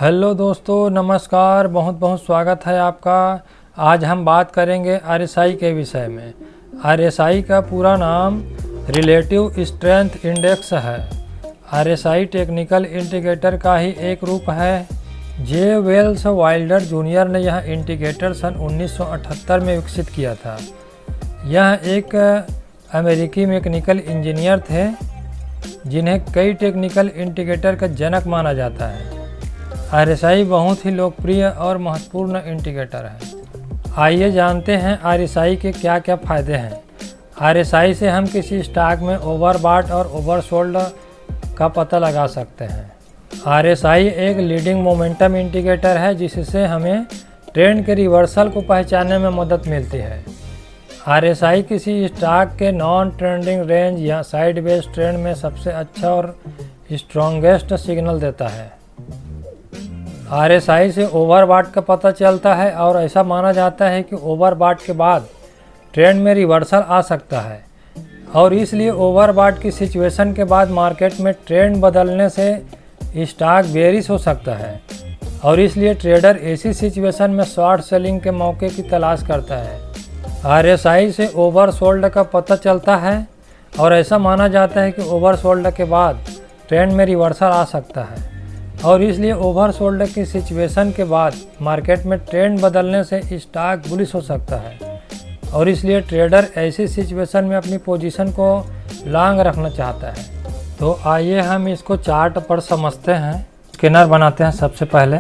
Hello दोस्तों, नमस्कार। बहुत बहुत स्वागत है आपका। आज हम बात करेंगे आरएसआई के विषय में। आरएसआई का पूरा नाम रिलेटिव स्ट्रेंथ इंडेक्स है। आरएसआई टेक्निकल इंडिकेटर का ही एक रूप है। जे वेल्स वाइल्डर जूनियर ने यह इंडिकेटर सन 1978 में विकसित किया था। यह एक अमेरिकी मैकेनिकल इंजीनियर थे जिन्हें कई टेक्निकल इंडिकेटर का जनक माना जाता है। आरएसआई बहुत ही लोकप्रिय और महत्वपूर्ण इंडिकेटर है। आइए जानते हैं आरएसआई के क्या क्या फ़ायदे हैं। आरएसआई से हम किसी स्टॉक में ओवरबॉट और ओवरसोल्ड का पता लगा सकते हैं। आरएसआई एक लीडिंग मोमेंटम इंडिकेटर है जिससे हमें ट्रेंड के रिवर्सल को पहचानने में मदद मिलती है। आरएसआई किसी स्टॉक के नॉन ट्रेंडिंग रेंज या साइडवेज ट्रेंड में सबसे अच्छा और स्ट्रॉन्गेस्ट सिग्नल देता है। आरएसआई से ओवरबॉट का पता चलता है और ऐसा माना जाता है कि ओवरबॉट के बाद ट्रेंड में रिवर्सल आ सकता है और इसलिए ओवरबॉट की सिचुएशन के बाद मार्केट में ट्रेंड बदलने से स्टॉक बेयरिश हो सकता है और इसलिए ट्रेडर ऐसी सिचुएशन में शॉर्ट सेलिंग के मौके की तलाश करता है। आरएसआई से ओवरसोल्ड का पता चलता है और ऐसा माना जाता है कि ओवरसोल्ड के बाद ट्रेंड में रिवर्सल आ सकता है और इसलिए ओवरसोल्ड की सिचुएशन के बाद मार्केट में ट्रेंड बदलने से स्टॉक बुलिश हो सकता है और इसलिए ट्रेडर ऐसी सिचुएशन में अपनी पोजीशन को लॉन्ग रखना चाहता है। तो आइए हम इसको चार्ट पर समझते हैं। स्कैनर बनाते हैं सबसे पहले।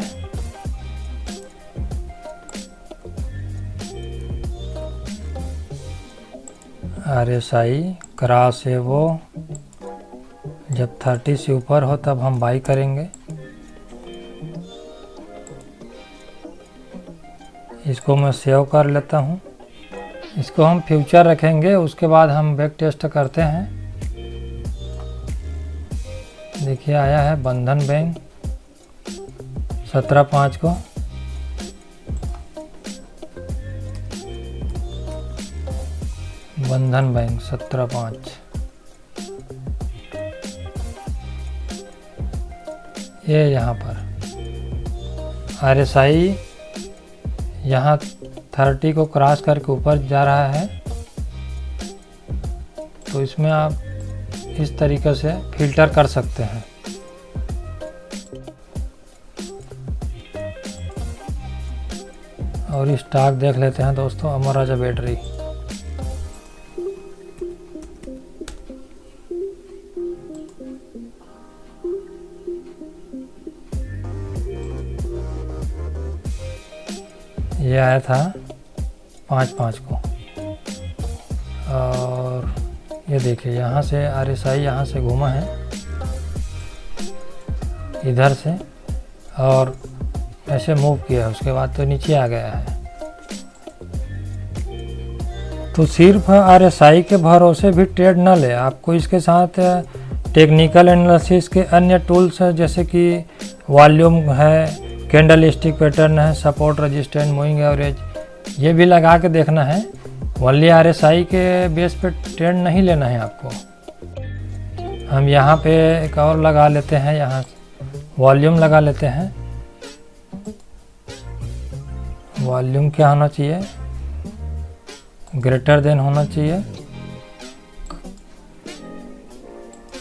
आरएसआई क्रॉस है वो जब 30 से ऊपर हो तब हम बाई करेंगे। इसको मैं सेव कर लेता हूँ। इसको हम फ्यूचर रखेंगे, उसके बाद हम बैक टेस्ट करते हैं। देखिए आया है बंधन बैंक 17/5 को। बंधन बैंक 17/5 ये यहाँ पर आरएसआई यहाँ 30 को क्रॉस करके ऊपर जा रहा है। तो इसमें आप इस तरीके से फिल्टर कर सकते हैं। और स्टॉक देख लेते हैं दोस्तों, अमर राजा बैटरी। ये आया था 5/5 को और ये देखिए यहाँ से आरएसआई यहाँ से घूमा है इधर से और ऐसे मूव किया है, उसके बाद तो नीचे आ गया है। तो सिर्फ आरएसआई के भरोसे भी ट्रेड न ले, आपको इसके साथ टेक्निकल एनालिसिस के अन्य टूल्स जैसे कि वॉल्यूम है, कैंडल स्टिक पैटर्न है, सपोर्ट रेजिस्टेंस, मूविंग एवरेज, ये भी लगा के देखना है। ओनली आरएसआई के बेस पे ट्रेंड नहीं लेना है आपको। हम यहाँ पे एक और लगा लेते हैं, यहाँ वॉल्यूम लगा लेते हैं। वॉल्यूम क्या होना चाहिए? ग्रेटर देन होना चाहिए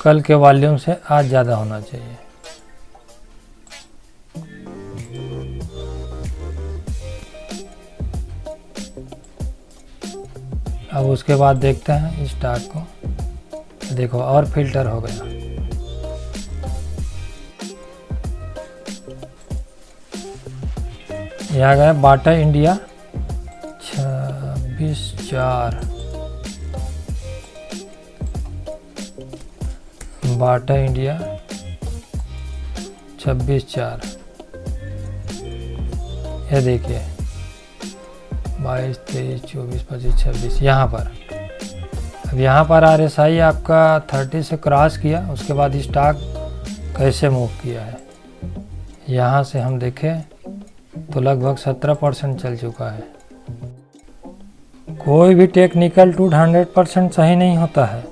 कल के वॉल्यूम से आज ज़्यादा होना चाहिए। अब उसके बाद देखते हैं स्टॉक को। देखो और फिल्टर हो गया। ये आ गया बाटा इंडिया 26/4। Bata India 26/4। ये देखिए 22, 23, 24, 25, 26 यहाँ पर। अब यहाँ पर आरएसआई आपका 30 से क्रॉस किया, उसके बाद स्टॉक कैसे मूव किया है। यहाँ से हम देखें तो लगभग 17% चल चुका है। कोई भी टेक्निकल टूल 100% सही नहीं होता है,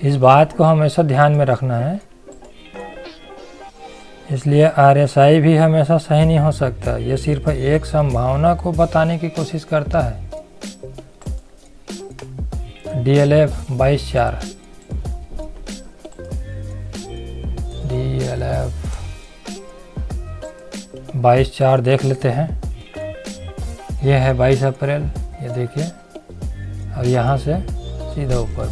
इस बात को हमेशा ध्यान में रखना है। इसलिए RSI भी हमेशा सही नहीं हो सकता, ये सिर्फ एक संभावना को बताने की कोशिश करता है। DLF 22/4, DLF 22/4 देख लेते हैं। ये है 22 अप्रैल, ये देखिए, और यहाँ से सीधा ऊपर,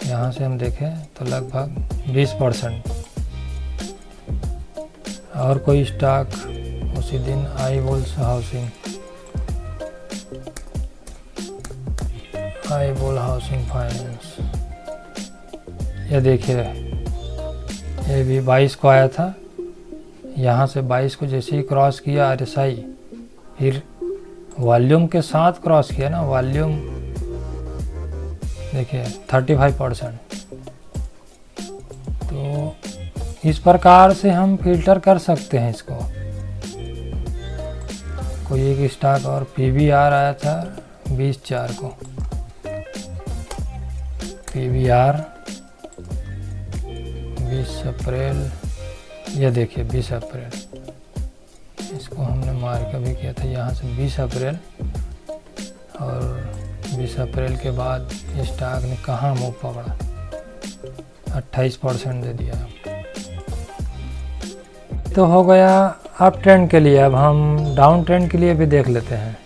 यहाँ से हम देखें तो लगभग 20%। और कोई स्टॉक उसी दिन आईबोल्स हाउसिंग, आईबोल हाउसिंग फाइनेंस, ये देखिए, ये भी 22 को आया था। यहाँ से 22 को जैसे ही क्रॉस किया RSI, फिर वॉल्यूम के साथ क्रॉस किया ना, वॉल्यूम देखिए 35%। तो इस प्रकार से हम फिल्टर कर सकते हैं इसको। कोई एक स्टॉक और PVR आया था 20/4 को, PVR 20 अप्रैल, ये देखिए 20 अप्रैल, इसको हमने मार्क भी किया था यहाँ से 20 अप्रैल। और 20 अप्रैल के बाद स्टॉक ने कहाँ मुँह पकड़ा, 28% दे दिया। तो हो गया अप ट्रेंड के लिए। अब हम डाउन ट्रेंड के लिए भी देख लेते हैं।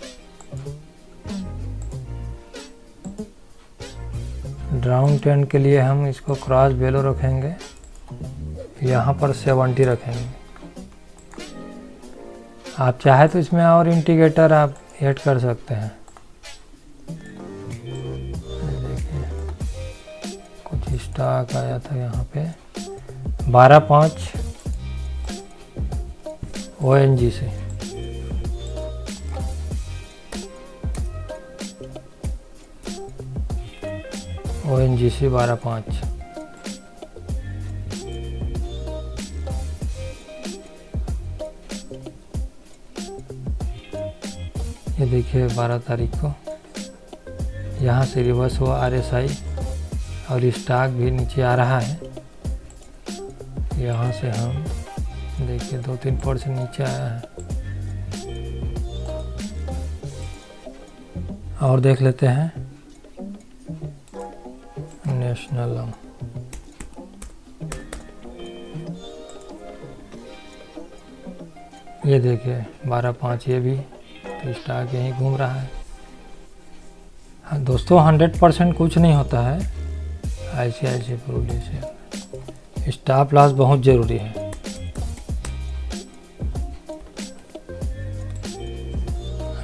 डाउन ट्रेंड के लिए हम इसको क्रॉस बेलो रखेंगे, यहाँ पर 70 रखेंगे। आप चाहे तो इसमें और इंडिकेटर आप ऐड कर सकते हैं। देखिए कुछ स्टॉक आया था यहाँ पे 12/5 ONGC, ONGC 12/5। ये देखिए 12 तारीख को यहाँ से रिवर्स हुआ RSI, और स्टॉक भी नीचे आ रहा है। यहाँ से हम देखिए 2-3% नीचे आया है। और देख लेते हैं नेशनल, ये देखिए 12/5, ये भी तो स्टॉक यहीं घूम रहा है। हाँ दोस्तों, 100% कुछ नहीं होता है। ICICI प्रूडेंशियल, स्टॉप लॉस बहुत ज़रूरी है।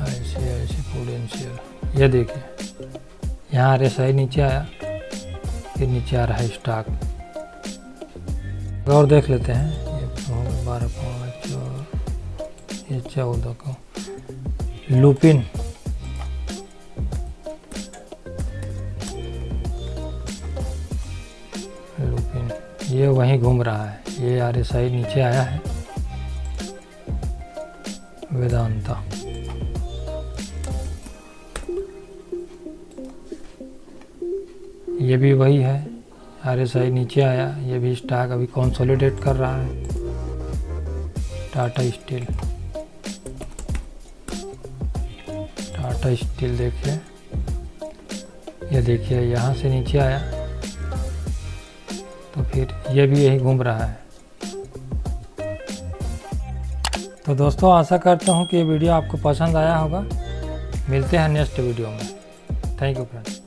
ICICI प्रूडेंशियल, ये देखिए यहाँ RSI नीचे आया, फिर नीचे आ रहा है स्टॉक। और देख लेते हैं, ये 12/5 और ये 14 को लुपिन, ये वहीं घूम रहा है। ये RSI नीचे आया है। वेदांता, ये भी वही है, RSI नीचे आया, ये भी स्टॉक अभी कंसोलिडेट कर रहा है। टाटा स्टील, टाटा स्टील देखिए, ये देखिए यहाँ से नीचे आया, तो फिर ये भी यही घूम रहा है। तो दोस्तों, आशा करता हूँ कि ये वीडियो आपको पसंद आया होगा। मिलते हैं नेक्स्ट वीडियो में। Thank you friends.